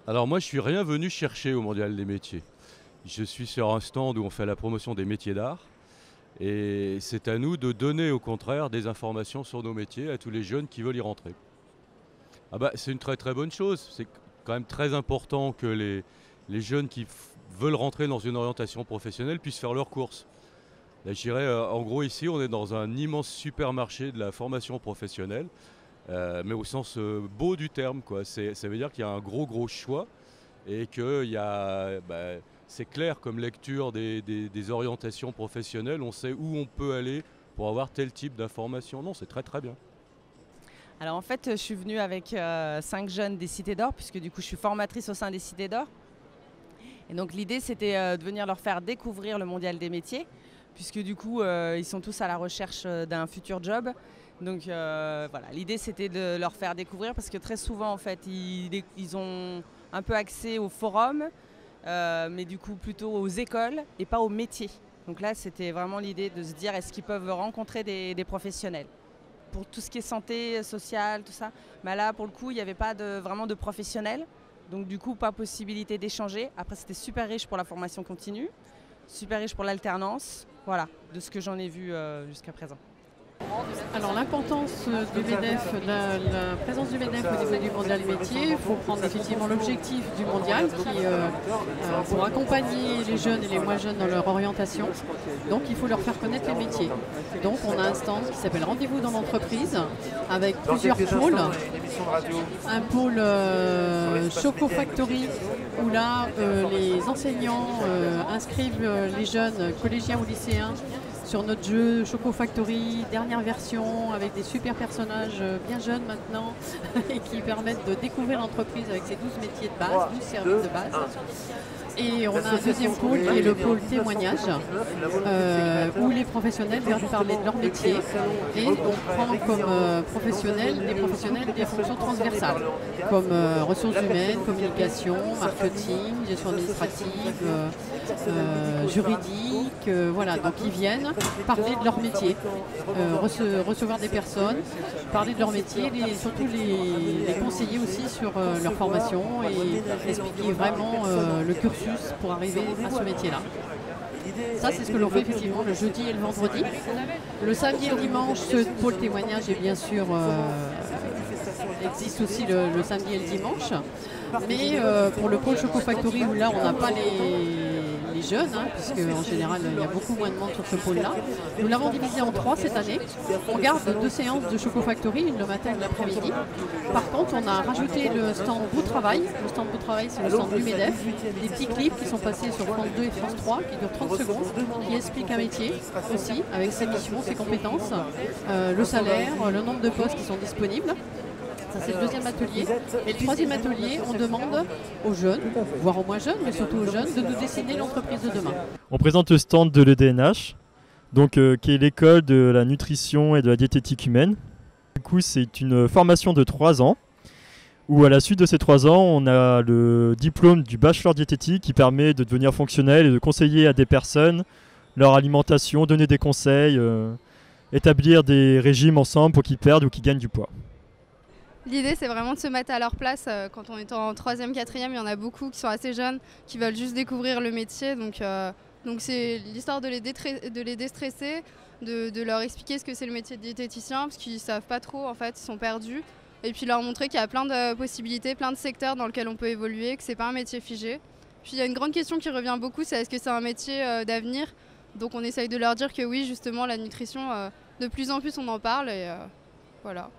Alors moi, je suis rien venu chercher au Mondial des métiers. Je suis sur un stand où on fait la promotion des métiers d'art. Et c'est à nous de donner au contraire des informations sur nos métiers à tous les jeunes qui veulent y rentrer. Ah bah, c'est une très très bonne chose. C'est quand même très important que les jeunes qui veulent rentrer dans une orientation professionnelle puissent faire leurs courses. Là, je dirais, en gros, ici, on est dans un immense supermarché de la formation professionnelle, mais au sens beau du terme, quoi. Ça veut dire qu'il y a un gros choix et que c'est clair comme lecture des orientations professionnelles. On sait où on peut aller pour avoir tel type d'information. Non, c'est très très bien. Alors en fait, je suis venue avec 5 jeunes des Cités d'Or, puisque du coup je suis formatrice au sein des Cités d'Or. Et donc l'idée c'était de venir leur faire découvrir le Mondial des métiers, puisque du coup ils sont tous à la recherche d'un futur job. Donc voilà, l'idée c'était de leur faire découvrir, parce que très souvent en fait ils ont un peu accès au forum, mais du coup plutôt aux écoles et pas aux métiers. Donc là c'était vraiment l'idée de se dire, est-ce qu'ils peuvent rencontrer des professionnels pour tout ce qui est santé, sociale, tout ça. Mais là, pour le coup, il n'y avait pas vraiment de professionnels. Donc du coup, pas possibilité d'échanger. Après, c'était super riche pour la formation continue, super riche pour l'alternance. Voilà, de ce que j'en ai vu jusqu'à présent. Alors l'importance du MEDEF, la présence du MEDEF au niveau du mondial des métiers, il faut prendre effectivement l'objectif du mondial qui pour accompagner les jeunes et les moins jeunes dans leur orientation. Donc il faut leur faire connaître les métiers. Donc on a un stand qui s'appelle Rendez-vous dans l'entreprise avec plusieurs pôles. Un pôle Choco Factory où là les enseignants inscrivent les jeunes collégiens ou lycéens sur notre jeu Choco Factory, dernière version, avec des super personnages bien jeunes maintenant et qui permettent de découvrir l'entreprise avec ses 12 métiers de base, 12 services de base. Et on a un deuxième pôle qui est le pôle témoignage, où les professionnels viennent parler de leur métier et on prend comme professionnels des fonctions transversales, comme ressources humaines, communication, marketing, gestion administrative, juridique, voilà. Donc ils viennent parler de leur métier, recevoir des personnes, parler de leur métier, surtout les conseiller aussi sur leur formation et expliquer vraiment le cursus pour arriver à ce métier-là. Ça, c'est ce que l'on fait effectivement le jeudi et le vendredi. Le samedi et le dimanche, ce pôle témoignage est bien sûr existe aussi le samedi et le dimanche. Mais pour le pôle Choco Factory, où là on n'a pas les jeunes, puisque en général il y a beaucoup moins de monde sur ce pôle-là, nous l'avons divisé en 3 cette année. On garde 2 séances de Choco Factory, une le matin et une l'après-midi. Par contre, on a rajouté le stand Beau Travail. Le stand Beau Travail, c'est le stand du MEDEF. Des petits clips qui sont passés sur France 2 et France 3, qui durent 30 secondes, qui expliquent un métier aussi, avec ses missions, ses compétences, le salaire, le nombre de postes qui sont disponibles. Ça, c'est le deuxième atelier. Et le troisième atelier, on demande aux jeunes, voire aux moins jeunes, mais surtout aux jeunes, de nous dessiner l'entreprise de demain. On présente le stand de l'EDNH, qui est l'école de la nutrition et de la diététique humaine. Du coup, c'est une formation de 3 ans, où à la suite de ces 3 ans, on a le diplôme du bachelor diététique qui permet de devenir fonctionnel et de conseiller à des personnes leur alimentation, donner des conseils, établir des régimes ensemble pour qu'ils perdent ou qu'ils gagnent du poids. L'idée, c'est vraiment de se mettre à leur place. Quand on est en 3e, 4e, il y en a beaucoup qui sont assez jeunes, qui veulent juste découvrir le métier. Donc c'est l'histoire de les déstresser, de leur expliquer ce que c'est le métier de diététicien, parce qu'ils ne savent pas trop, en fait, ils sont perdus. Et puis leur montrer qu'il y a plein de possibilités, plein de secteurs dans lesquels on peut évoluer, que ce n'est pas un métier figé. Puis il y a une grande question qui revient beaucoup, c'est est-ce que c'est un métier d'avenir? Donc on essaye de leur dire que oui, justement, la nutrition, de plus en plus on en parle et voilà.